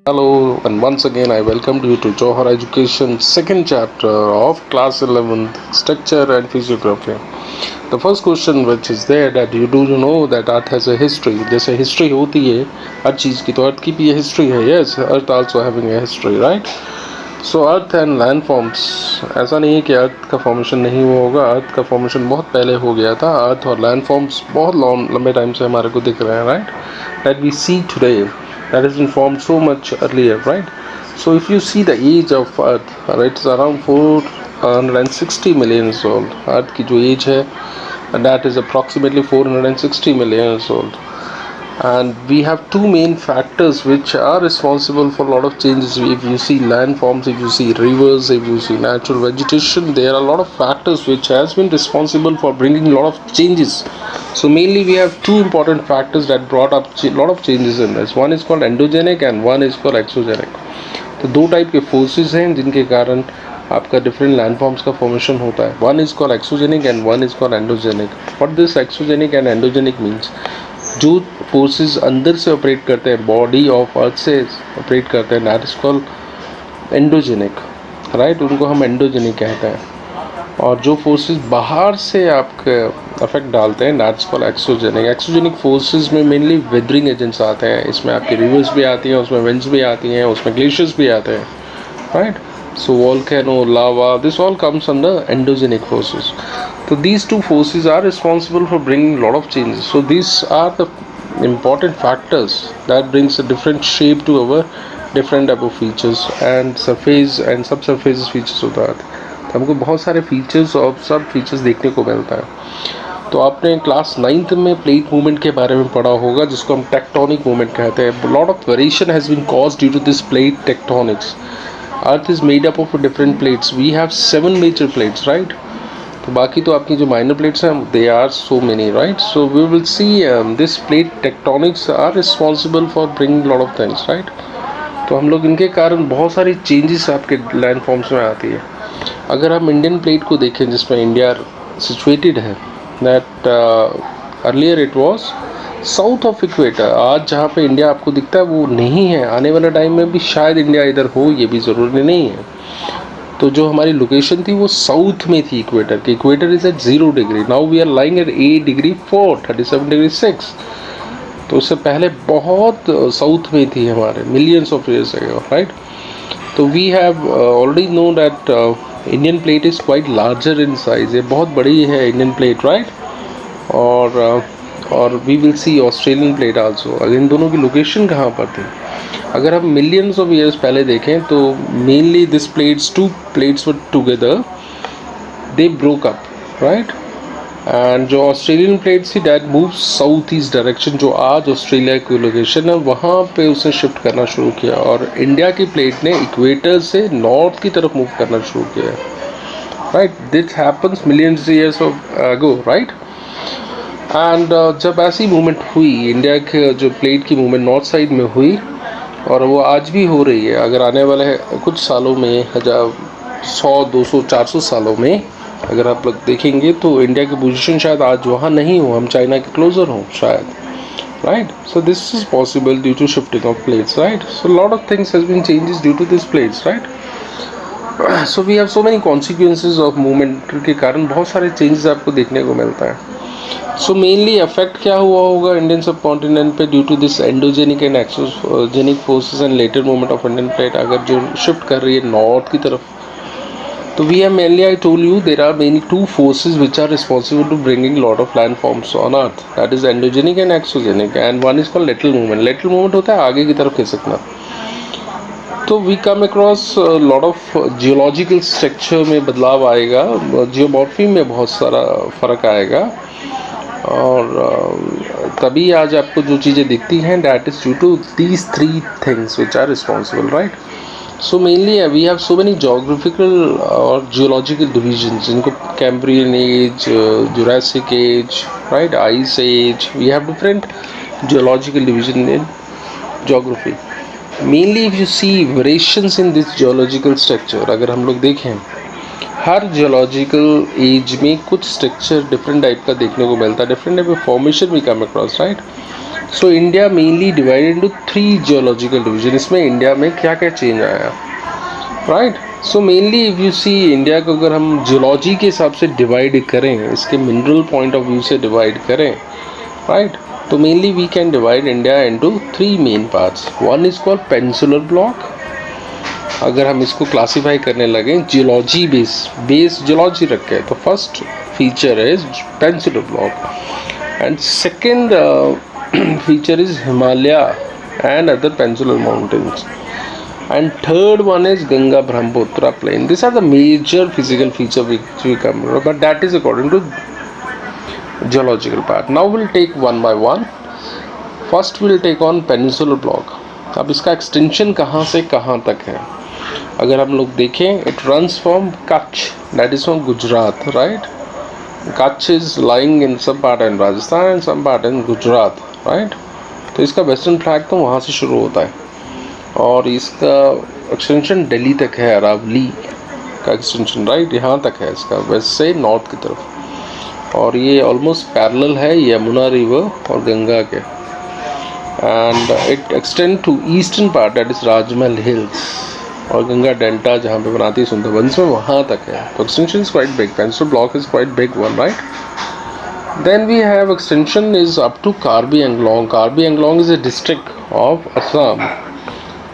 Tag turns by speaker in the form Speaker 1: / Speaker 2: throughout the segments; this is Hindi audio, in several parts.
Speaker 1: Hello, and once again I welcome you to Johar Education second chapter of class 11th structure and physiography. The first question which is there that you do know that earth has a history. जैसे history होती है हर चीज़ की, तो earth की भी ये history है. Yes, earth also having a history, right? So earth and land forms, ऐसा नहीं है कि earth का formation नहीं हुआ होगा. earth का formation बहुत पहले हो गया था. earth और land forms बहुत लंबे टाइम से हमारे को दिख रहे हैं, right? That we see today, that has been formed so much earlier, right? So if you see the age of earth, right, it's around 460 million years old. earth की जो age है, and that is approximately 460 million years old. And we have two main factors which are responsible for a lot of changes. If you see landforms, if you see rivers, if you see natural vegetation, there are a lot of factors which has been responsible for bringing a lot of changes. So mainly we have two important factors that brought up a lot of changes in this. One is called endogenic and one is called exogenic. तो दो टाइप के फोर्सेस हैं जिनके कारण आपका डिफरेंट लैंडफॉर्म्स का फॉर्मेशन होता है. One is called exogenic and one is called endogenic. What this exogenic and endogenic means, जो फोर्सेस अंदर से ऑपरेट करते हैं, बॉडी ऑफ अर्थ से ऑपरेट करते हैं, that is called endogenic, right. उनको हम एंडोजेनिक कहते हैं. और जो फोर्सेस बाहर से आपके अफेक्ट डालते हैं, that's called exogenic. Exogenic forces में मेनली वेदरिंग एजेंट्स आते हैं. इसमें आपकी रिवर्स भी आती हैं, उसमें विंड्स भी आती हैं, उसमें ग्लेशियर्स भी आते हैं, right. So volcano, lava, this all comes under endogenic forces. So these two forces are responsible for bringing a lot of changes. So these are the important factors that brings a different shape to our different type of features and surface and subsurface features होता है. तो हमको बहुत सारे फीचर्स और सब फीचर्स देखने को मिलता है. तो आपने क्लास 9th में प्लेट मूवमेंट के बारे में पढ़ा होगा, जिसको हम टेक्टोनिक मूवमेंट कहते हैं. Lot of variation has been caused due to this plate tectonics. Earth is made up of different plates. We have 7 major plates, right. तो बाकी तो आपकी जो माइनर प्लेट्स हैं, they are so many, right. So we will see this plate tectonics are responsible for bringing lot of things, right. तो हम लोग इनके कारण बहुत सारी चेंजेस आपके लैंड फॉर्म्स में आती है. अगर हम इंडियन प्लेट को देखें जिसमें इंडिया सिचुएटेड है, that earlier it was south of equator. आज जहाँ पे इंडिया आपको दिखता है वो नहीं है. आने वाले टाइम में भी शायद इंडिया इधर हो, ये भी ज़रूरी नहीं है. तो जो हमारी लोकेशन थी वो साउथ में थी इक्वेटर की. Equator is at 0 degree. Now we are lying at 8 degree 4, 37 degree 6. तो उससे पहले बहुत साउथ में थी हमारे, millions of years ago, right. तो we have already know that Indian plate is quite larger in size. ये बहुत बड़ी है इंडियन प्लेट, राइट. और we will see Australian plate also. अगर इन दोनों की लोकेशन कहाँ पर थी, अगर हम मिलियंस ऑफ ईयर्स पहले देखें तो mainly this plates, to plates were together, they broke up, right. And जो ऑस्ट्रेलियन प्लेट्स थी that move south east direction. जो आज ऑस्ट्रेलिया की लोकेशन है वहाँ पे उसने शिफ्ट करना शुरू किया. और इंडिया की प्लेट ने इक्वेटर से नॉर्थ की तरफ मूव करना शुरू किया, right. This happens millions years of ago, right. And जब ऐसी मूवमेंट हुई, इंडिया के जो प्लेट की मूवमेंट नॉर्थ साइड में हुई, और वो आज भी हो रही है. अगर आने वाले कुछ सालों में, 100, 200, 400 सालों में अगर आप लोग देखेंगे तो इंडिया की पोजीशन शायद आज वहाँ नहीं हो, हम चाइना के क्लोजर हों शायद, right. So this is possible due to shifting of plates, right. So lot of things has been changes due to this plates, right. So we have so many consequences of movement के कारण बहुत सारे चेंजेस आपको देखने को मिलता है. सो मेनली अफेक्ट क्या हुआ होगा इंडियन सब कॉन्टिनेंट पे due to this endogenic and exogenic forces and later movement of Indian plate. अगर जो शिफ्ट कर रही है नॉर्थ की तरफ, तो we have mainly, I told you, there are mainly two forces which are responsible to bringing lot of land forms on earth, that is endogenic and exogenic. And one is called lateral movement. Lateral movement होता है आगे की तरफ खिसकना. तो we come across lot of geological structure में बदलाव आएगा, जियोमॉर्फी में बहुत सारा फ़र्क आएगा. और तभी आज आपको जो चीज़ें दिखती हैं, that is due to these 3 things which are responsible, right. So mainly we have so many geographical और जियोलॉजिकल डिविजन्स, जिनको Cambrian age, Jurassic age, right, ice age. We have different geological division in geography. Mainly if you see variations in this geological structure, अगर हम लोग देखें हर जियोलॉजिकल एज में कुछ स्ट्रक्चर डिफरेंट टाइप का देखने को मिलता है, डिफरेंट टाइप ऑफ फॉर्मेशन भी come across, right. So India mainly divided into 3 geological division. इसमें इंडिया में क्या क्या चेंज आया, right. So mainly if you see India को अगर हम जियोलॉजी के हिसाब से डिवाइड करें, इसके मिनरल पॉइंट ऑफ व्यू से डिवाइड करें, राइट, तो mainly we can divide India into 3 main parts. One is called peninsular block. अगर हम इसको क्लासीफाई करने लगे जियोलॉजी बेस जियोलॉजी रखे तो first feature is peninsular block and second feature is Himalaya and other peninsular mountains, and third one is Ganga Brahmaputra plain. These are the major physical feature which we come, but that is according to geological part. Now we'll take one by one. First we'll take on peninsular block. अब इसका extension कहाँ से कहाँ तक है अगर हम लोग देखें, it runs from Kutch, that is from Gujarat, right? Kutch is lying in some part in Rajasthan and some part in Gujarat, right. तो इसका वेस्टर्न फ्लैग तो वहाँ से शुरू होता है और इसका एक्सटेंशन दिल्ली तक है. अरावली का एक्सटेंशन राइट यहाँ तक है इसका, वेस्ट से नॉर्थ की तरफ, और ये ऑलमोस्ट पैरेलल है यमुना रिवर और गंगा के. And it extend to eastern part that is Rajmahal hills और गंगा डेल्टा जहाँ पे बनाती है सुंदरबंस में, वहाँ तक है. तो extension is quite big. Peninsular block is quite big one, right. Then we have extension is up to Karbi Anglong. Karbi Anglong is a district of Assam.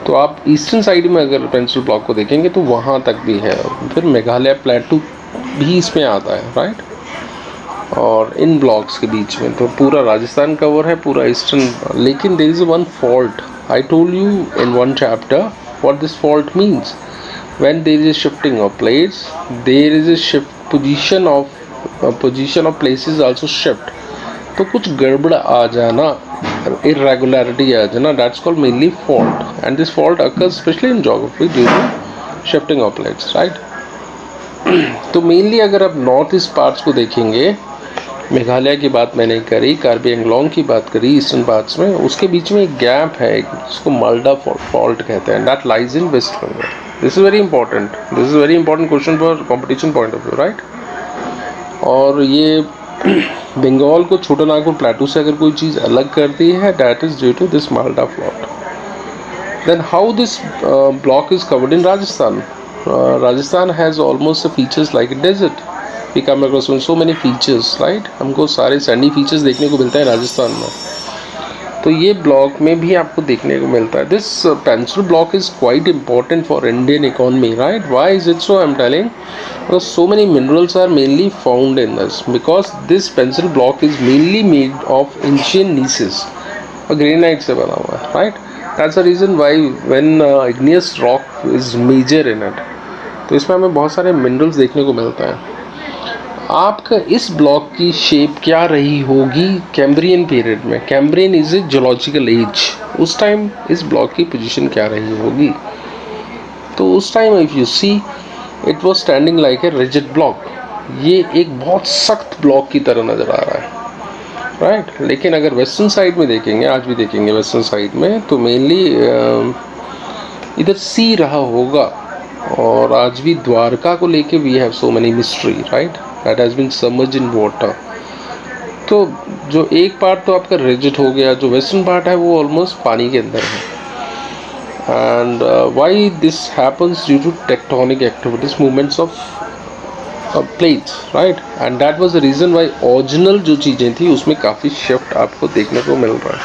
Speaker 1: तो आप ईस्टर्न साइड में अगर पेनिनसुलर ब्लॉक को देखेंगे तो वहाँ तक भी है. फिर मेघालय प्लेटू भी इसमें आता है, राइट. और इन ब्लॉक्स के बीच में तो पूरा राजस्थान कवर है, पूरा ईस्टर्न. लेकिन there is one fault. I told you in one chapter what this fault means. When there is a shifting of plates, there is a shift position of places also shift. तो कुछ गड़बड़ आ जाना, इरेगुलरिटी आ जाना, that's called mainly fault. And this fault occurs specially in geography due to shifting of plates, right. तो मेनली अगर आप नॉर्थ ईस्ट पार्ट्स को देखेंगे, मेघालय की बात मैंने करी, कार्बी एंगलोंग की बात करी, ईस्टर्न पार्ट्स में उसके बीच में एक गैप है जिसको माल्डा फॉल्ट कहते हैं. That lies in West Bengal. This is very important. This is very important question for competition point of view, right. और ये बंगाल को छोटा नागपुर प्लेटू से अगर कोई चीज़ अलग करती है, that is due to this Malda fault. Then how this block is covered in Rajasthan. Rajasthan has almost features like a desert. We come across so many features, right. हमको सारे सैंडी फीचर्स देखने को मिलता है राजस्थान में. तो ये ब्लॉक में भी आपको देखने को मिलता है. This peninsular block is quite important for Indian economy, right. Why is it so? I am telling because so many minerals are mainly found in this, because this peninsular block is mainly made of ancient gneisses और granite से बना हुआ है, right. That's the reason why when igneous rock is major in it, तो इसमें हमें बहुत सारे मिनरल्स देखने को मिलता है. आपका इस ब्लॉक की शेप क्या रही होगी कैम्ब्रियन पीरियड में? Cambrian is a geological age. उस टाइम इस ब्लॉक की पोजीशन क्या रही होगी? तो उस time if you see it was standing like a rigid block. ये एक बहुत सख्त ब्लॉक की तरह नज़र आ रहा है, राइट. लेकिन अगर वेस्टर्न साइड में देखेंगे, आज भी देखेंगे वेस्टर्न साइड में, तो मेनली इधर सी रहा होगा. और आज भी द्वारका को लेके we have so many mystery, right, that has been submerged in water. तो जो एक पार्ट तो आपका रिजिड हो गया, जो वेस्टर्न पार्ट है वो ऑलमोस्ट पानी के अंदर है. And why this happens? Due to tectonic activities, movements of plates, right. And that was the reason why original जो चीज़ें थी उसमें काफ़ी शिफ्ट आपको देखने को मिल रहा है.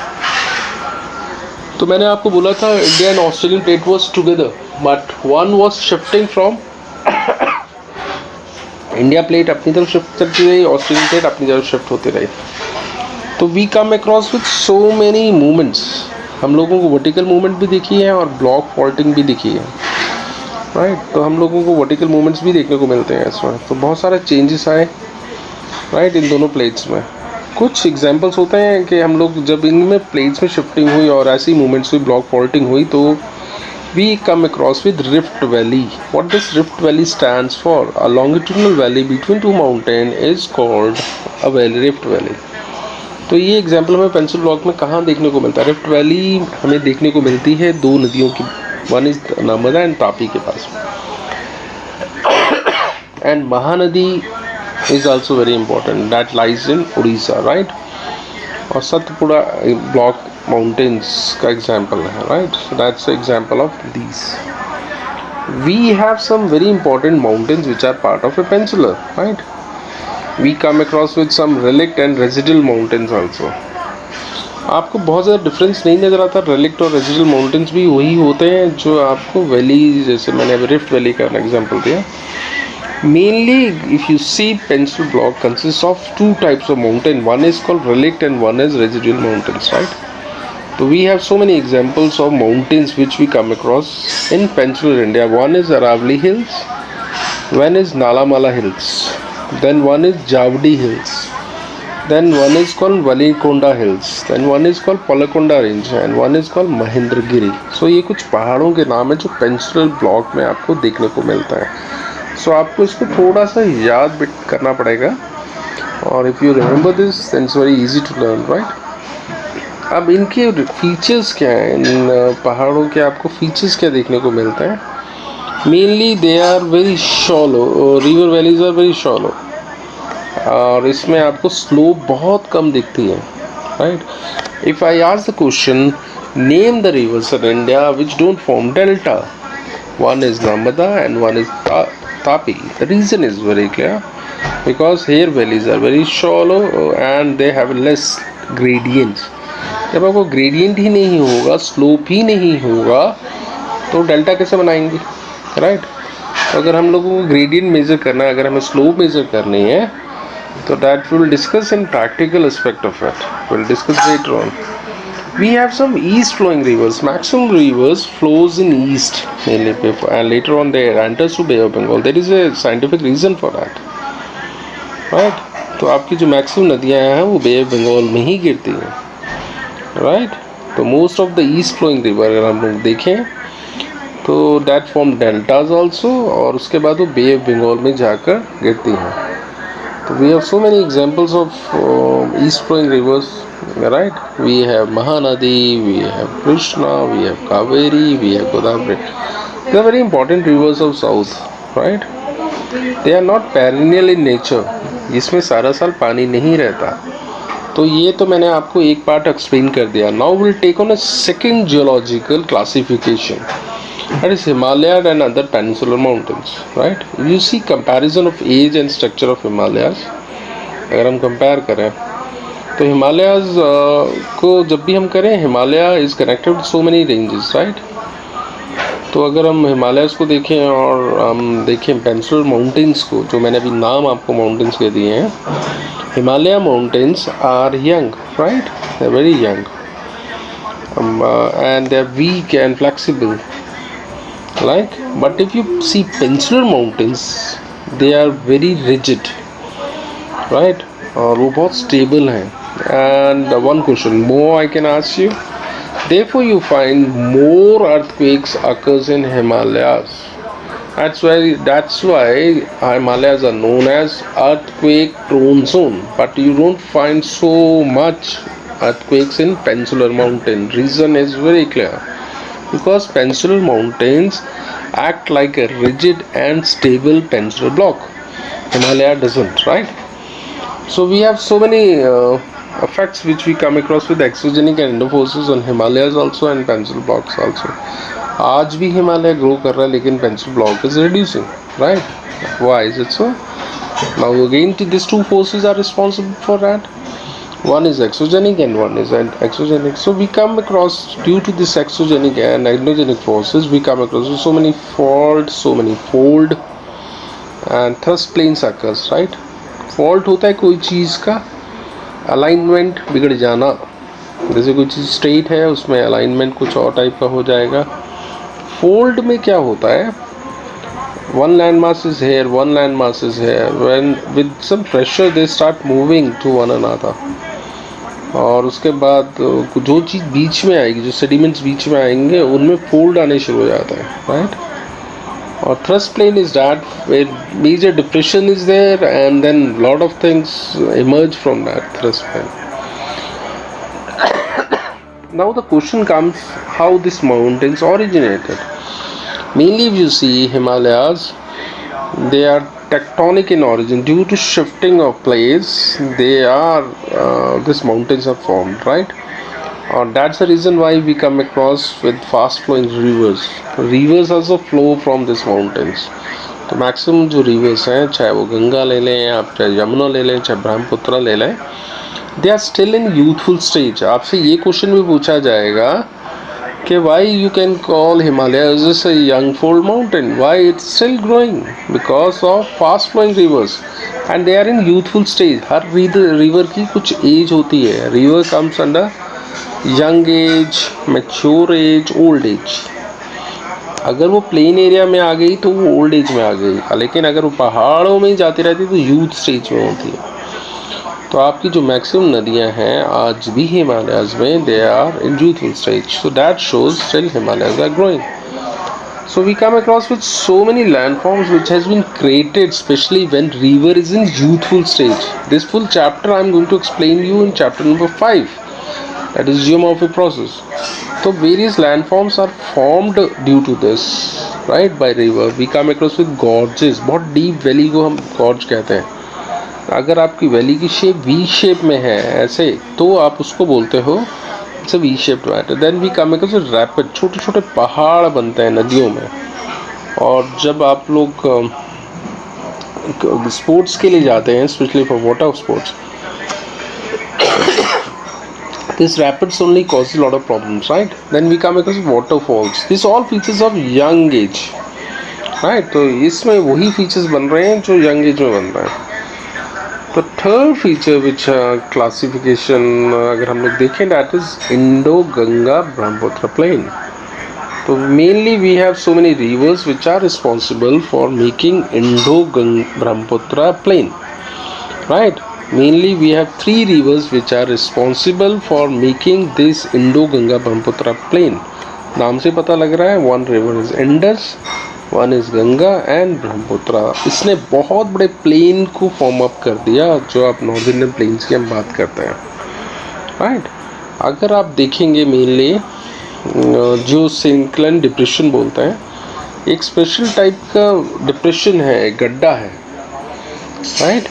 Speaker 1: तो मैंने आपको बोला था India and Australian plate was together, but one was shifting from India plate अपनी तरफ शिफ्ट करती रही, ऑस्ट्रेलियन प्लेट अपनी तरफ शिफ्ट होती रही. तो we come across with so many movements. हम लोगों को वर्टिकल मूवमेंट भी दिखी है और ब्लॉक फॉल्टिंग भी दिखी है, राइट. तो हम लोगों को वर्टिकल मूवमेंट्स भी देखने को मिलते हैं इसमें. तो बहुत सारे चेंजेस आए, राइट, इन दोनों प्लेट्स में. कुछ एग्जांपल्स होते हैं कि हम लोग जब इनमें प्लेट्स में शिफ्टिंग हुई और ऐसी मूवमेंट्स हुई, ब्लॉक फॉल्टिंग हुई, तो we come across with rift valley. What this rift valley stands for? A longitudinal valley between two mountain is called a valley, rift valley. तो ये एग्जाम्पल हमें पेनिनसुलर ब्लॉक में कहाँ देखने को मिलता है? रिफ्ट वैली हमें देखने को मिलती है दो नदियों की, one is Narmada and Tapi के पास. And Mahanadi is also very important, that lies in Orissa, right. और सतपुड़ा ब्लॉक माउंटेन्स का एग्जाम्पल है, right. That's example of these. We have some very important mountains which are part of a peninsular, right? We come across with some relict and residual mountains also. आपको बहुत ज़्यादा डिफरेंस नहीं नज़र आता. रेलिक्ट और रेजिडुअल माउंटेन्स भी वही होते हैं जो आपको वैली, जैसे मैंने अभी रिफ्ट वैली का एग्जांपल दिया. Mainly if you see peninsular block consist of two types of mountain. One is called relict and one is residual mountains, right. So we have so many examples of mountains which we come across in peninsular India. One is Aravalli Hills, one is Nalamala Hills, then one is Javdi Hills, then one is called Valikonda Hills, then one is called Palakonda Range and one is called Mahendragiri. So ये कुछ पहाड़ों के नाम है जो पेंसिल ब्लॉक में आपको देखने को मिलता है. So आपको इसको थोड़ा सा याद बिट करना पड़ेगा और if you remember this then it's very easy to learn, right? अब इनके फीचर्स क्या हैं, इन पहाड़ों के आपको फीचर्स क्या देखने को मिलता है. Mainly they are very shallow, river valleys are very shallow और इसमें आपको स्लोप बहुत कम दिखती है, right. If I ask the question name the rivers in India which don't form delta, one is Narmada and one is Tapi. The reason is very clear because here valleys are very shallow and they have less gradients. जब आपको ग्रेडियंट ही नहीं होगा, स्लोप ही नहीं होगा, तो डेल्टा कैसे बनाएंगे, राइट. तो अगर हम लोगों को ग्रेडियंट मेजर करना है, अगर हमें स्लोप मेजर करनी है, तो that will discuss in practical aspect of it, will discuss later on. We have some east flowing rivers. Maximum rivers flows in east mainly and later on they enters to bay of Bengal. There is a scientific reason for that, right. तो आपकी जो मैक्सिमम नदियाँ हैं वो बे ऑफ बंगाल में ही गिरती हैं, राइट. तो most of the east flowing river अगर हम लोग देखें तो दैट फॉर्म डेल्टाज ऑल्सो और उसके बाद वो बे ऑफ बंगाल में जाकर गिरती हैं. तो we have so many examples of east flowing rivers, right. We have Mahanadi, we have Krishna, we have Kaveri, we have Godavari. They are very important rivers of south, right. They are not perennial in nature. इसमें सारा साल पानी नहीं रहता. तो ये तो मैंने आपको एक पार्ट एक्सप्लेन कर दिया. Now will take on a second geological classification, that is Himalaya and other peninsular mountains, right. You see comparison of age and structure of Himalayas. अगर हम कंपेयर करें तो हिमालयाज को जब भी हम करें, Himalaya is connected with so many ranges, right. तो अगर हम हिमालयाज को देखें और हम देखें पेनिनसुलर माउंटेन्स को, जो मैंने अभी नाम आपको माउंटेन्स के दिए हैं, Himalaya mountains are young, right? They're very young, and they're weak and flexible. Like, but if you see peninsular mountains, they are very rigid, right? और वो बहुत stable हैं. And one question more I can ask you. Therefore, you find more earthquakes occurs in Himalayas. That's why Himalayas are known as earthquake prone zone, but you don't find so much earthquakes in peninsular mountain. Reason is very clear, because peninsular mountains act like a rigid and stable peninsular block. Himalaya doesn't, right? So we have so many effects which we come across with exogenic and endo forces on Himalayas also and peninsular blocks also. आज भी हिमालय ग्रो कर रहा है लेकिन pencil block is reducing, right. Why is it so? Now again this two forces are responsible for that. one is exogenic and one is exogenic. So we come across, due to this exogenic and endogenic forces, we come across so many faults, so many fold and thrust planes occurs, right. Fault होता है कोई चीज़ का अलाइनमेंट बिगड़ जाना. जैसे कोई चीज़ स्ट्रेट है, उसमें अलाइनमेंट कुछ और टाइप का हो जाएगा. फोल्ड में क्या होता है, one land mass is here, one land mass is here, when with some pressure they start moving to one another. और उसके बाद जो चीज़ बीच में आएगी, जो सेडिमेंट्स बीच में आएंगे, उनमें फोल्ड आने शुरू हो जाता है, राइट. और thrust plane is that where major depression is there and then lot of things emerge from that thrust plane. Now the question comes how these mountains originated. Mainly if you see Himalayas, they are tectonic in origin. Due to shifting of place, these mountains are formed, right? That's the reason why we come across with fast flowing rivers. Rivers also flow from these mountains. तो मैक्सिमम जो रिवर्स हैं, चाहे वो गंगा ले लें, आप चाहे यमुना ले लें, चाहे ब्रह्मपुत्र ले लें, they are still in youthful stage. आपसे ये क्वेश्चन भी पूछा जाएगा कि why you can call Himalaya as a young fold mountain, why it's still growing, because of fast flowing rivers and they are in youthful stage. हर रिवर की कुछ एज होती है. River comes under young age, mature age, old age. अगर वो प्लेन एरिया में आ गई तो वो ओल्ड एज में आ गई, लेकिन अगर वो पहाड़ों में जाती रहती तो यूथ स्टेज में होती है. तो आपकी जो मैक्सिमम नदियां हैं आज भी हिमालयाज में, they are in youthful stage. So that shows still Himalayas are growing. So we come across with so many landforms which has been created especially when river is in youthful stage. This full chapter I am going to explain you in chapter number 5, that is geomorphic process. So various landforms are formed due to this, right, by river. We come across with gorges. बहुत deep valley को हम gorge कहते हैं. अगर आपकी वैली की शेप वी शेप में है ऐसे, तो आप उसको बोलते हो it's a V shaped valley. Then we come across rapid. छोटे छोटे पहाड़ बनते हैं नदियों में. और जब आप लोग स्पोर्ट्स के लिए जाते हैं, specially for water sports, this rapids only causes a lot of problems, right? Then we come across waterfalls. These all features of young age, right? तो इसमें वही features बन रहे हैं जो young age में बन रहे हैं. तो third feature which classification अगर हम लोग देखें, that is Indo-Ganga Brahmaputra plain. तो mainly we have so many rivers which are responsible for making Indo-Ganga Brahmaputra plain, right? Mainly we have 3 rivers which are responsible for making this Indo-Ganga Brahmaputra plain. नाम से पता लग रहा है, one river is Indus, one is Ganga and Brahmaputra. इसने बहुत बड़े प्लेन को फॉर्म अप कर दिया जो आप नॉर्थ इंडियन प्लेन्स की हम बात करते हैं, राइट? अगर आप देखेंगे मेनली जो सिंक्लाइन डिप्रेशन बोलते हैं, एक स्पेशल टाइप का डिप्रेशन है, एक गड्ढा है, राइट?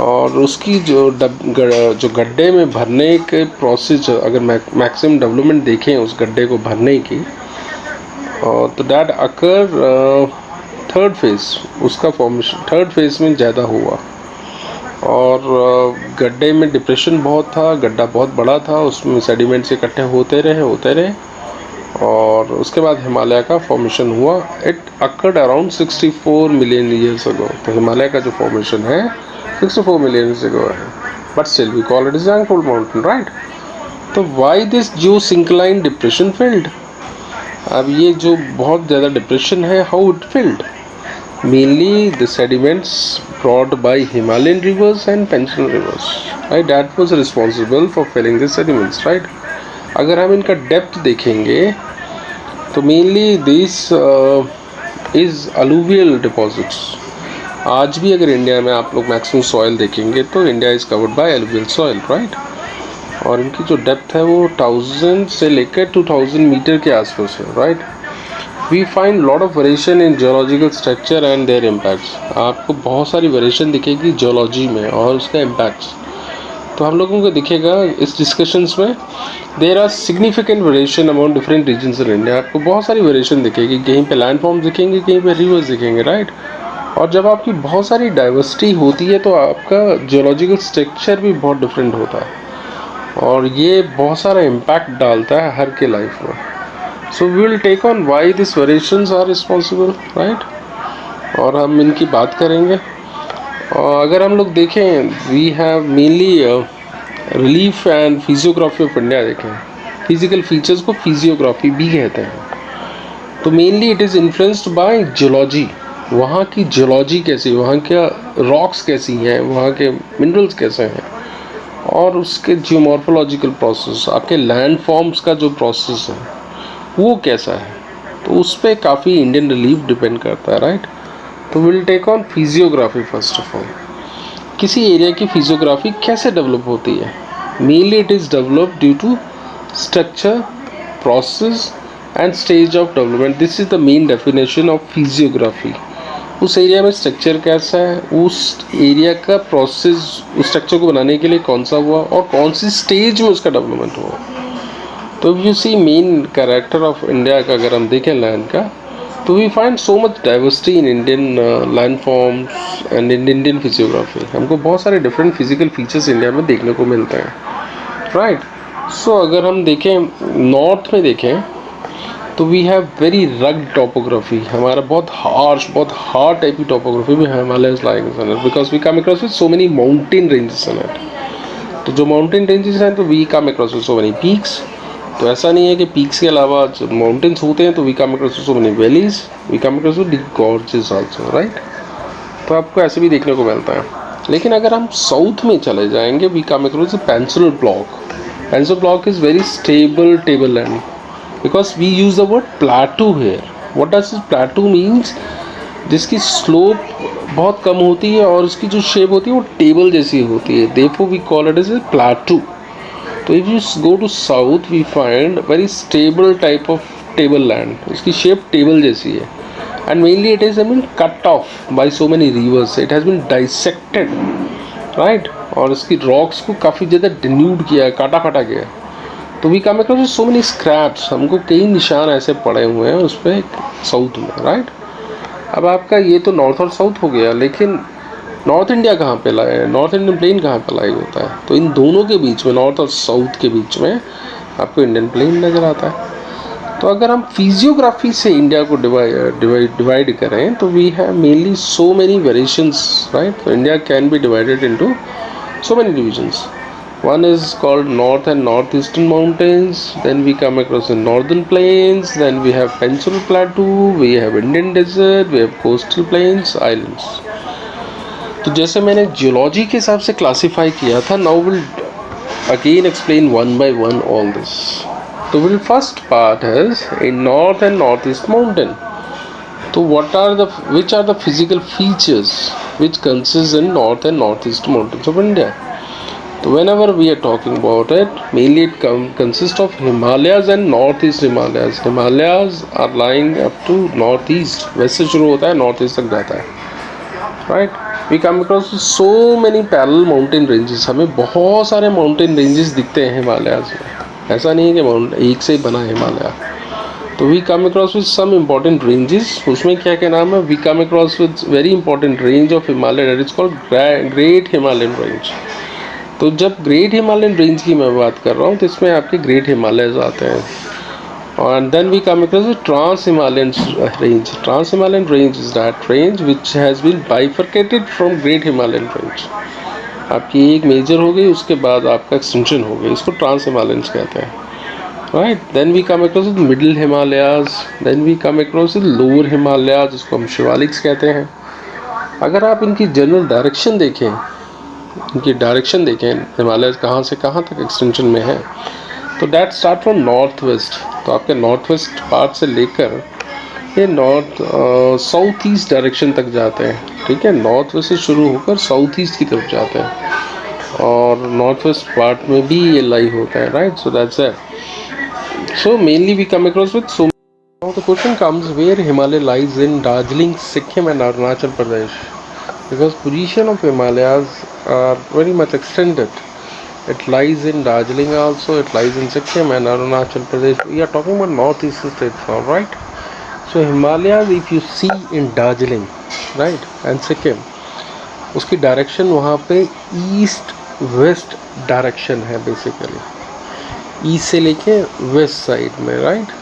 Speaker 1: और उसकी जो गड्ढे में भरने के प्रोसेस, अगर मैक्सिमम डेवलपमेंट देखें उस गड्ढे को भरने की, तो दैट अकर थर्ड फेज, उसका फॉर्मेशन थर्ड फेज में ज़्यादा हुआ. और गड्ढे में डिप्रेशन बहुत था, गड्ढा बहुत बड़ा था, उसमें सेडिमेंट्स इकट्ठे होते रहे और उसके बाद हिमालय का फॉर्मेशन हुआ. It occurred around 64 million years अगो. तो हिमालय का जो फॉर्मेशन है 64 मिलियन ईयर्स अगो है, but still we call it is young fold mountain, right? तो व्हाई दिस जो सिंक्लाइन डिप्रेशन फिल्ड? अब ये जो बहुत ज़्यादा डिप्रेशन है, how it filled? Mainly the sediments brought by Himalayan rivers and peninsular rivers, right? That was responsible for filling the sediments, right? अगर हम इनका डेप्थ देखेंगे तो mainly this is alluvial deposits. आज भी अगर इंडिया में आप लोग मैक्सिमम सॉइल देखेंगे तो India is covered by alluvial soil, right? और इनकी जो डेप्थ है वो 1000 से लेकर 2000 मीटर के आसपास है, right? We find lot of variation in geological structure and their impacts. आपको बहुत सारी वेरिएशन दिखेगी जियोलॉजी में और उसका इम्पैक्ट्स. तो हम लोगों को दिखेगा इस डिस्कशंस में there are significant variation amount different regions in India. आपको बहुत सारी वेरिएशन दिखेगी, कहीं पे लैंड फॉर्म्स दिखेंगे, कहीं पे रिवर्स दिखेंगे, राइट? और जब आपकी बहुत सारी डाइवर्सिटी होती है तो आपका जियोलॉजिकल स्ट्रक्चर भी बहुत डिफरेंट होता है और ये बहुत सारा इम्पैक्ट डालता है हर के लाइफ में. So we will take on why this variations are responsible, right? और हम इनकी बात करेंगे. और अगर हम लोग देखें, we have mainly relief and physiography of India. देखें फिजिकल फीचर्स को फिजियोग्राफी भी कहते हैं. तो mainly it is influenced by geology. वहाँ की जियोलॉजी कैसी, वहाँ के रॉक्स कैसी हैं, वहाँ के मिनरल्स कैसे हैं और उसके जियोमॉर्फोलॉजिकल प्रोसेस, आपके लैंड फॉर्म्स का जो प्रोसेस है वो कैसा है. तो उस पर काफ़ी इंडियन रिलीफ डिपेंड करता है, राइट? तो will take on physiography. First of all, किसी एरिया की फिजियोग्राफी कैसे डेवलप होती है? Mainly it is develop due to structure, process and stage of development. This is the main definition of physiography. उस एरिया में स्ट्रक्चर कैसा है, उस एरिया का प्रोसेस उस स्ट्रक्चर को बनाने के लिए कौन सा हुआ और कौन सी स्टेज में उसका डेवलपमेंट हुआ। तो you see main character of India का अगर हम देखें लैंड का, तो we find so much diversity in Indian land forms and in Indian physiography. हमको बहुत सारे डिफरेंट फिजिकल फीचर्स इंडिया में देखने को मिलते हैं, राइट। सो अगर हम देखें नॉर्थ में देखें तो we have very rug topography, हमारा बहुत हार्ड टाइप की टोपोग्राफी भी Himalayas lying in it, because we come across with so many mountain ranges in it. तो जो माउंटेन रेंजेस हैं तो we come across with so many peaks. तो ऐसा नहीं है कि पीक्स के अलावा जो माउंटेन्स होते हैं तो we come across with so many valleys, we come across with deep gorges also, right. तो आपको ऐसे भी देखने को मिलता है। लेकिन अगर हम साउथ में चले जाएंगे, we come across the pencil block. Pencil block is very stable table land, because we use the word plateau here. What does this plateau means? जिसकी स्लोप बहुत कम होती है और उसकी जो शेप होती है वो टेबल जैसी होती है, therefore we call it as a plateau. तो if you go to south we find very stable type of table land, उसकी शेप टेबल जैसी है, and mainly it is cut off by so many rivers, it has been dissected, right, और इसकी रॉक्स को काफ़ी ज़्यादा डिन्यूड किया है, काटा काटा गया है। तो we come across so many scraps, हमको कई निशान ऐसे पड़े हुए हैं उस पर साउथ में, राइट। अब आपका ये तो नॉर्थ और साउथ हो गया, लेकिन नॉर्थ इंडिया कहाँ पे लाए है, नॉर्थ इंडियन प्लेन कहाँ पे लाई होता है। तो इन दोनों के बीच में, नॉर्थ और साउथ के बीच में आपको इंडियन प्लेन नज़र आता है। तो अगर हम फिजियोग्राफी से इंडिया को डिवाइड करें तो we have mainly so many variations, right. तो India can be divided into so many divisions. One is called North and Northeastern Mountains, then we come across the Northern Plains, then we have Peninsular Plateau, we have Indian Desert, we have Coastal Plains, Islands. तो जैसे मैंने जियोलॉजी के हिसाब से क्लासीफाई किया था, now we'll again explain one by one all this. तो will first part is in North and Northeast Mountain. तो which are the physical features which consist in North and Northeast Mountains of India? So whenever we are talking about it, mainly it consists of Himalayas and Northeast Himalayas. Himalayas are lying up to northeast, वैसे से शुरू होता है northeast तक जाता है, right? We come across so many parallel mountain ranges. हमें बहुत सारे mountain ranges दिखते हैं हिमालयाज में, ऐसा नहीं है कि एक से ही बना है हिमालय। तो we come across with some important ranges. उसमें क्या क्या नाम है? We come across with very important range of Himalaya that is called Great Himalayan Range. तो जब ग्रेट हिमालयन रेंज की मैं बात कर रहा हूँ तो इसमें आपके ग्रेट हिमालयज आते हैं, और then we come across trans Himalayan range. Trans Himalayan range is that range which has been bifurcated from great Himalayan range. आपकी एक मेजर हो गई, उसके बाद आपका एक्सटेंशन हो गई, इसको ट्रांस हिमालयंस कहते हैं, right. Then we come across middle Himalayas, then we come across lower Himalayas, जिसको हम शिवालिक्स कहते हैं। अगर आप इनकी जनरल डायरेक्शन देखें, इनकी डायरेक्शन देखें हिमालय कहाँ से कहाँ तक एक्सटेंशन में है, तो that start from north west. तो आपके नॉर्थ वेस्ट पार्ट से लेकर ये नॉर्थ साउथ ईस्ट डायरेक्शन तक जाते हैं, ठीक है। नॉर्थ वेस्ट से शुरू होकर साउथ ईस्ट की तरफ जाते हैं और नॉर्थ वेस्ट पार्ट में भी ये लाई होता है, right. So that's it. So mainly we come across with so now the question comes where Himalaya lies in Darjeeling, Sikkim and Arunachal Pradesh, because position of Himalayas are very much extended. It lies in Darjeeling also, it lies in Sikkim and Arunachal Pradesh. We are talking about northeastern states now, right? So Himalayas, if you see in Darjeeling, right, and Sikkim, उसकी डायरेक्शन वहाँ पे ईस्ट वेस्ट डायरेक्शन है बेसिकली, ईस्ट से लेके वेस्ट साइड में, राइट।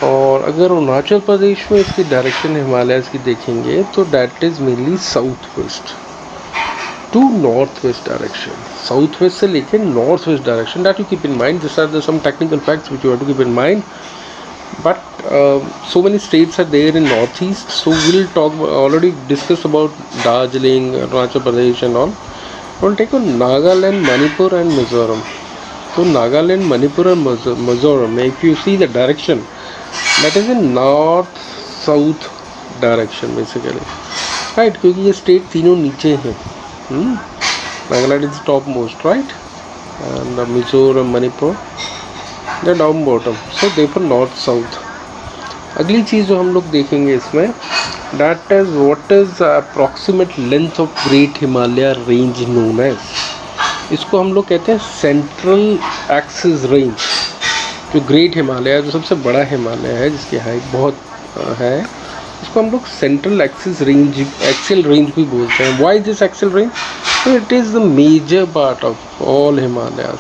Speaker 1: और अगर अरुणाचल प्रदेश में इसकी डायरेक्शन हिमालयस की देखेंगे तो that is mainly south west to north west direction, south west से लेके north west direction. That you keep in mind, this are the some technical facts which you have to keep in mind. But so many states are there in northeast, so we'll talk, already discussed about Darjeeling, Arunachal Pradesh and all. We'll take on Nagaland, Manipur and Mizoram. So Nagaland, Manipur and Mizoram, if you see the direction, that is in north south direction basically, right, क्योंकि ये स्टेट तीनों नीचे हैं। Nagaland is top most, right, and Mizoram, Manipur the down bottom, so therefore north south. अगली चीज़ जो हम लोग देखेंगे इसमें That is what is the approximate length of Great Himalaya Range known as. इसको हम लोग कहते हैं सेंट्रल एक्सिस रेंज. जो ग्रेट हिमालय जो सबसे बड़ा हिमालय है जिसकी हाइट बहुत है, इसको हम लोग central axis range, axial range भी बोलते हैं. Why this axial range? तो it is the major part of all Himalayas.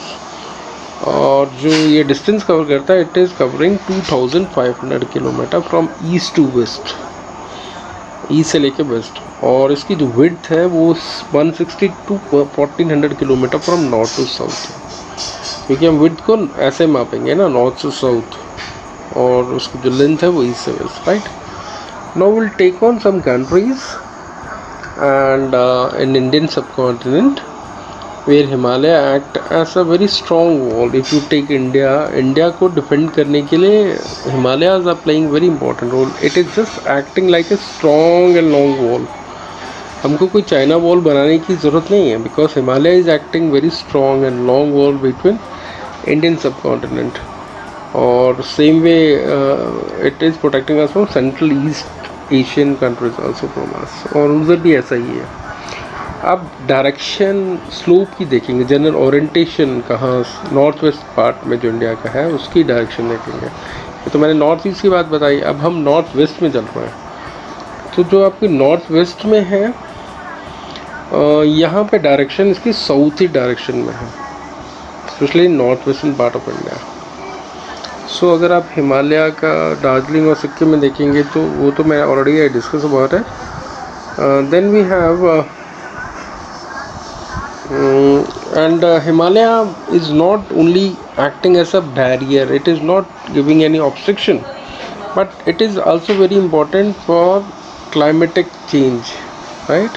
Speaker 1: और जो ये डिस्टेंस कवर करता है, it is covering 2500 kilometre from east to west, east से लेके वेस्ट. और इसकी जो विड्थ है वो 160 to 1400 kilometre from north to south. क्योंकि हम विड्थ को ऐसे मापेंगे ना, नॉर्थ से साउथ, और उसकी जो लेंथ है वो ईस्ट से west, right. Now will take on some countries and in Indian subcontinent where Himalaya act as a very strong wall. If you take India को डिफेंड करने के लिए Himalayas are playing very important role. It is just acting like a strong and long wall. हमको कोई चाइना वॉल बनाने की ज़रूरत नहीं है, because Himalaya is acting very strong and long wall between Indian subcontinent. और same way it is protecting us from central east Asian countries also from us. और उधर भी ऐसा ही है. अब डायरेक्शन स्लोप की देखेंगे, जनरल ओरिएंटेशन कहाँ नॉर्थ वेस्ट पार्ट में जो इंडिया का है उसकी डायरेक्शन देखेंगे. तो मैंने नॉर्थ ईस्ट की बात बताई, अब हम नॉर्थ वेस्ट में चल रहे हैं. तो जो आपकी नॉर्थ वेस्ट में है, यहाँ पे डायरेक्शन इसकी साउथ ईस्ट डायरेक्शन में है, specially north western part of India. So अगर आप हिमालय का दार्जिलिंग और सिक्किम में देखेंगे तो वो तो मैं ऑलरेडी डिस्कस अबाउट है. Then we have and Himalaya is not only acting as a barrier, it is not giving any obstruction, but it is also very important for climatic change, right.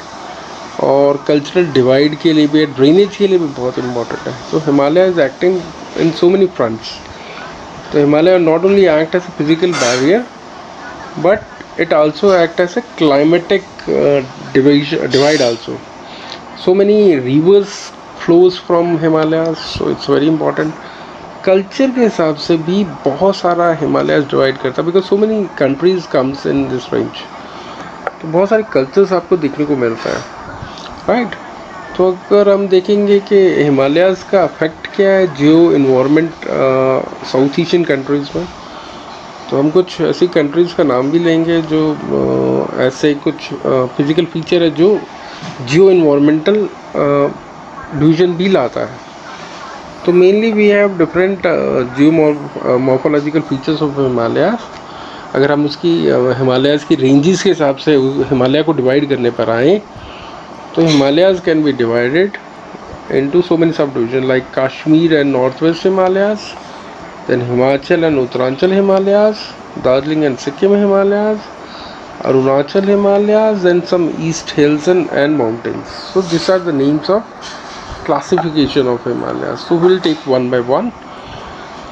Speaker 1: और cultural divide के लिए भी, ड्रेनेज के लिए भी बहुत important है. तो Himalaya is acting in so many fronts. तो Himalaya not only act as a physical barrier, but it also act as a climatic divide also. So many rivers flows from Himalayas, so it's very important. Culture के हिसाब से भी बहुत सारा Himalayas divide करता है, because so many countries comes in this range. तो बहुत सारे cultures आपको देखने को मिलता है, right? तो अगर हम देखेंगे कि Himalayas का effect क्या है जियो इन्वायरमेंट साउथ एशियन कंट्रीज़ में, तो हम कुछ ऐसी कंट्रीज़ का नाम भी लेंगे जो ऐसे कुछ फिज़िकल फीचर है जो जियो इन्वायरमेंटल डिवीजन भी लाता है. तो mainly we have different geomorphological features of Himalayas. अगर हम उसकी हिमालयाज की रेंजेस के हिसाब से हिमालय को डिवाइड करने पर आए, तो Himalayas can be divided into so many subdivision like Kashmir and north west Himalayas, then Himachal and Uttaranchal Himalayas, Darjeeling and Sikkim Himalayas, Arunachal Himalayas, and some east hills and mountains. So these are the names of classification of Himalayas. So we'll take one by one.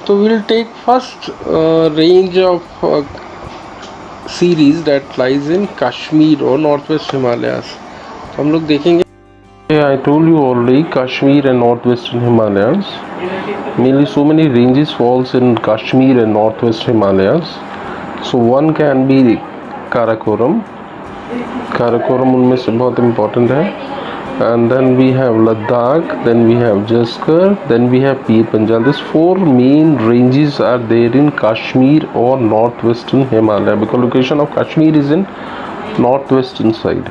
Speaker 1: So we'll take first range of series that lies in Kashmir or northwest Himalayas. तो हम लोग देखेंगे. I told you already Kashmir and northwestern Himalayas. Mainly so many ranges falls in Kashmir and northwest Himalayas. So one can be Karakoram उनमें से बहुत इम्पोर्टेंट है. And then we have Ladakh, then we have Zanskar, then we have Pir Panjal. This 4 main ranges are there in Kashmir और north western Himalaya, because location of Kashmir is in north western side.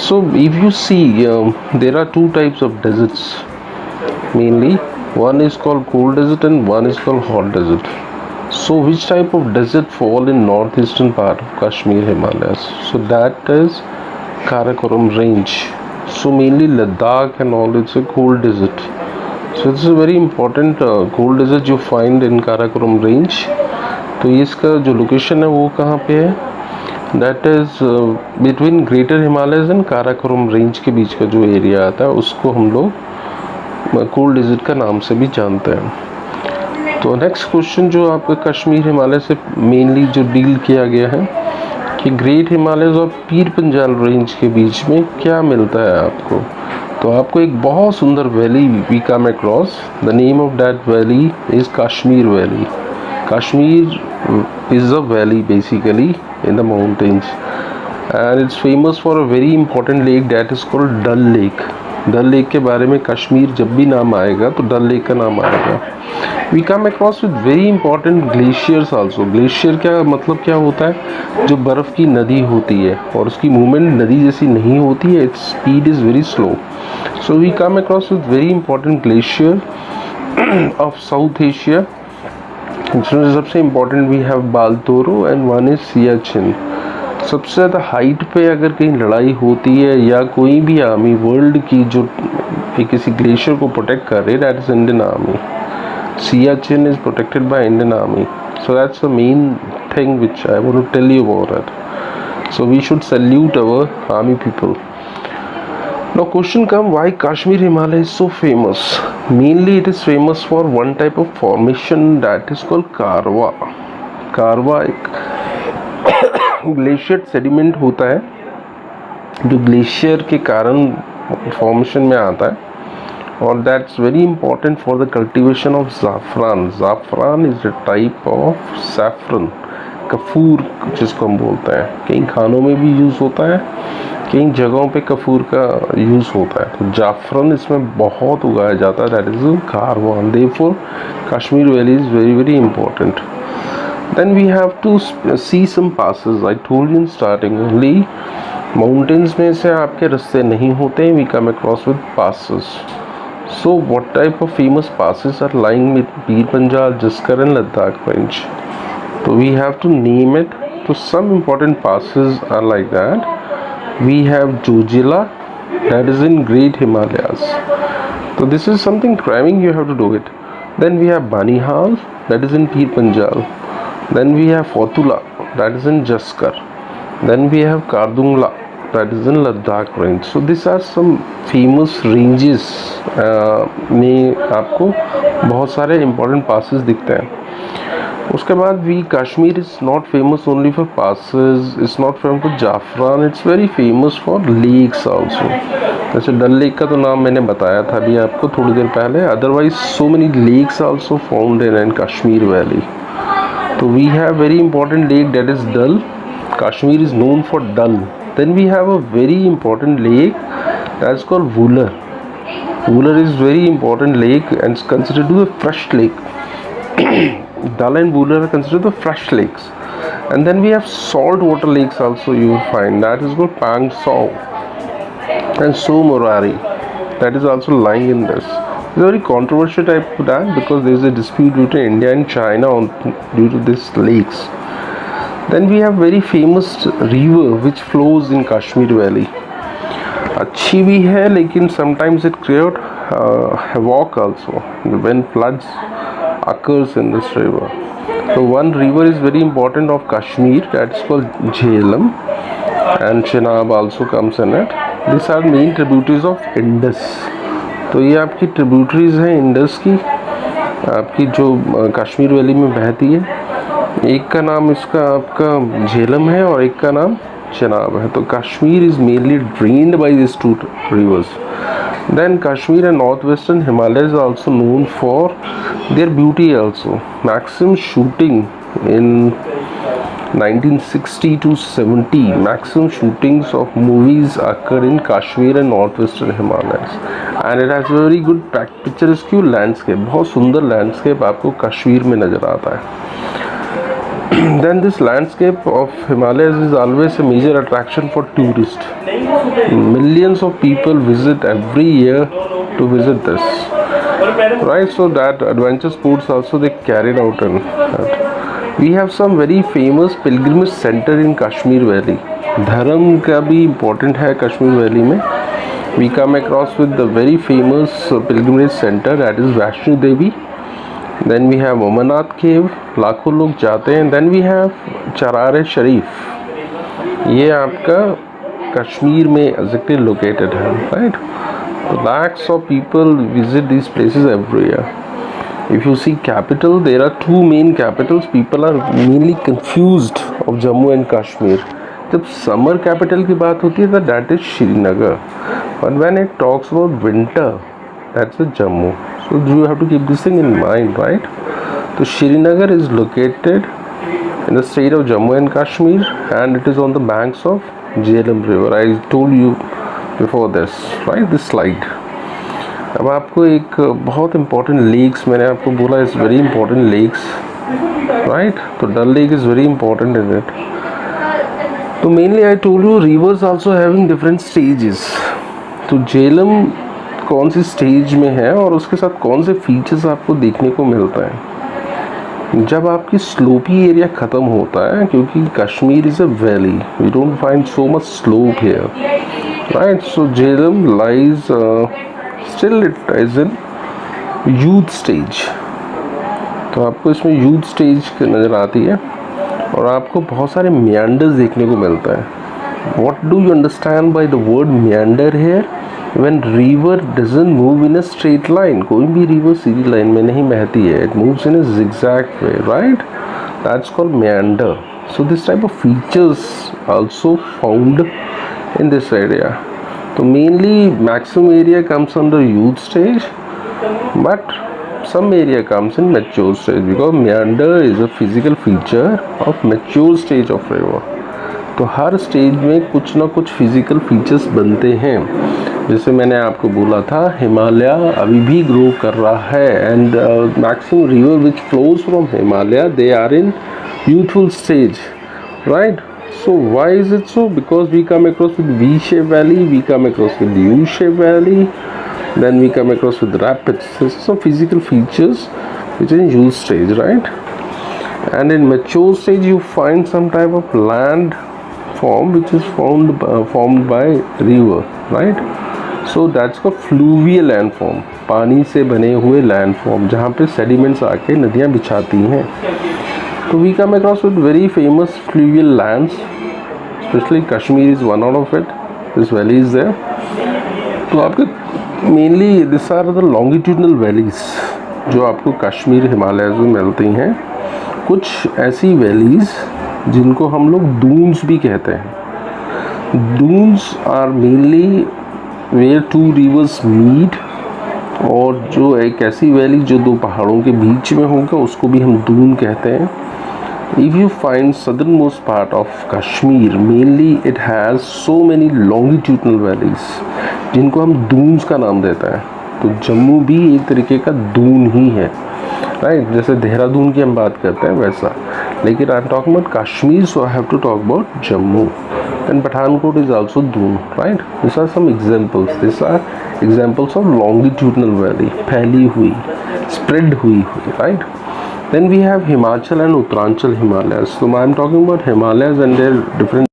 Speaker 1: So if you see there are 2 types of deserts mainly. one is called cold desert and one is called hot desert. So which type of desert fall in northeastern part of Kashmir Himalayas? So that is Karakoram range. So mainly Ladakh and all, it's a cold desert. So this is a very important cold desert you find in Karakoram range. तो इसका जो लोकेशन है वो कहाँ पे है? That is between Greater Himalayas and Karakoram range के बीच का जो एरिया आता है उसको हम लोग कोल्ड डेजर्ट का नाम से भी जानते हैं. तो नेक्स्ट क्वेश्चन जो आपका कश्मीर हिमालय से मेनली जो डील किया गया है कि ग्रेट हिमालयस और पीर पंजाल रेंज के बीच में क्या मिलता है आपको. तो आपको एक बहुत सुंदर valley we come across. The name of that valley is Kashmir valley. Kashmir is a valley basically in the mountains. and it's famous for a very important lake that is called Dal Lake. Dal lake के बारे में कश्मीर जब भी नाम आएगा तो डल लेक का नाम आएगा. We come across with very important glaciers also. Glacier क्या मतलब क्या होता है? जो बर्फ़ की नदी होती है और उसकी मूवमेंट नदी जैसी नहीं होती है, its speed is very slow. So we come across with very important glacier of south Asia. सबसे important we have Baltoro and one is Siachen. सबसे ज़्यादा हाइट पे अगर कहीं लड़ाई होती है या कोई भी आर्मी वर्ल्ड की जो किसी ग्लेशियर को प्रोटेक्ट कर रही है, that is Indian army. Siachen is protected by Indian army. So that's the main thing which I want to tell you about it. So we should salute our army people. Now question come, why Kashmir Himalaya is so famous? Mainly it is famous for one type of formation that is called Karwa. Karwa एक ग्लेशियर सेडिमेंट होता है जो ग्लेशियर के कारण फॉर्मेशन में आता है, और that's very important for the cultivation of zafran. Zafran is a type of saffron, कपूर जिसको हम बोलते हैं. कई खानों में भी यूज़ होता है, कई जगहों पे कपूर का यूज़ होता है. तो जाफरन इसमें बहुत उगाया जाता है, दैट इज़ कारवान. Therefore Kashmir valley is very very important. Then we have to see some passes. I told you in starting only mountains में से आपके रास्ते नहीं होते. We come across with passes. So what type of famous passes are lying with Pir Panjal, Jaskar and Ladakh range? So we have to name it. So some important passes are like that. We have Jojila, that is in Great Himalayas. So this is something climbing, you have to do it. Then we have Banihal, that is in Pir Panjal. Then we have Fotula, that is in Jaskar. Then we have Kardungla, that is in Ladakh range. So these are some famous ranges में आपको बहुत सारे important passes दिखते हैं. उसके बाद we Kashmir is not famous only for passes, it's not famous for zafran, it's very famous for lakes also. जैसे डल लेक का तो नाम मैंने बताया था अभी आपको थोड़ी देर पहले. Otherwise so many lakes also found in Kashmir valley. तो we have very important lake that is Dal. Kashmir is known for Dal. Then we have a very important lake that is called Wular. Wular is very important lake and it's considered to the fresh lake. Dal and Wooler are considered the fresh lakes. And then we have salt water lakes also you will find, that is called Pang Sau and So Morari, that is also lying in this. It's a very controversial type of that because there is a dispute between India and China due to these lakes. Then we have very famous river which flows in Kashmir Valley. अच्छी भी है लेकिन sometimes it create havoc also when floods occurs in this river. So one river is very important of Kashmir, that is called Jhelum, and Chenab also comes in it. These are main tributaries of Indus. तो ये आपकी tributaries हैं इंडस की, आपकी जो कश्मीर वैली में बहती है. एक का नाम इसका आपका झेलम है और एक का नाम चेनाब है. तो Kashmir is mainly drained by this two rivers. Then Kashmir and northwestern Himalayas are also known for their beauty also. Maximum shooting in 1960 to 70, maximum shootings of movies occur in Kashmir and northwestern Himalayas. And it has a very good picturesque landscape. बहुत सुंदर landscape आपको कश्मीर में नज़र आता है. Then this landscape of Himalayas is always a major attraction for tourists. Millions of people visit every year to visit this, right? So that adventure sports also they carried out in that. We have some very famous pilgrimage center in Kashmir Valley. धर्म का भी important है कश्मीर वैली में. We come across with the very famous pilgrimage center that is Vaishno Devi. Then we have Amarnath cave, लाखों लोग जाते हैं. Then we have चरार शरीफ, ये आपका कश्मीर में exactly located है, right? Lakhs of people visit these places every year. If you see capital, there are two main capitals. People are mainly confused of Jammu and Kashmir. जब summer capital की बात होती है, that is Srinagar. But when it talks about winter, that's a Jammu. So you have to keep this thing in mind, right? So Srinagar is located in the state of Jammu and Kashmir, and it is on the banks of Jhelum River. I told you before this, right? This slide. अब आपको एक बहुत important lakes मैंने आपको बोला is very important lakes, right? तो Dal Lake is very important in it. तो mainly I told you rivers also having different stages. तो Jhelum कौन सी स्टेज में है और उसके साथ कौन से फीचर्स आपको देखने को मिलता है जब आपकी स्लोपी एरिया ख़त्म होता है, क्योंकि Kashmir is a valley, we don't find so much slope here, right? So Jhelum lies still it is in youth stage. तो आपको इसमें यूथ स्टेज नज़र आती है और आपको बहुत सारे meanders देखने को मिलता है. What do you understand by the word meander here? When river doesn't move in a straight line, कोई भी river सीधी लाइन में नहीं बहती है, it moves in a zigzag way, right? That's called meander. So this type of features also found in this area. So mainly maximum area comes under youth stage, but some area comes in mature stage because meander is a physical feature of mature stage of river. तो हर स्टेज में कुछ ना कुछ फिजिकल फीचर्स बनते हैं. जैसे मैंने आपको बोला था, हिमालय अभी भी ग्रो कर रहा है and maximum river which flows from Himalaya they are in youthful stage, right? So why is it so? Because we come across with V shape valley, we come across with U shape valley, then we come across with rapids. So some physical features which are in youth stage, right? And in mature stage you find some type of land form which is formed by river, right? So that's called fluvial landform, पानी से बने हुए landform जहाँ पे sediments आके नदियाँ बिछाती हैं. तो we come across with very famous fluvial lands, especially Kashmir is one out of it. This valley is there. तो आपके mainly this are the longitudinal valleys जो आपको कश्मीर हिमालय में मिलती हैं. कुछ ऐसी वैलीज जिनको हम लोग दून्स भी कहते हैं. Doons are mainly where two rivers meet, और जो एक ऐसी वैली जो दो पहाड़ों के बीच में होगा उसको भी हम दून कहते हैं. If you find southernmost part of Kashmir, mainly it has so many longitudinal valleys जिनको हम दून्स का नाम देता है. तो जम्मू भी एक तरीके का दून ही है, राइट? जैसे देहरादून की हम बात करते हैं वैसा, लेकिन I am talking about Kashmir, so I have to talk about Jammu. And Pathankot is also Doon, right? This are some examples. This are examples of longitudinal valley, फैली हुई, स्प्रेड हुई, right? Then we have Himachal and Uttaranchal Himalayas. So I am talking about Himalayas and their different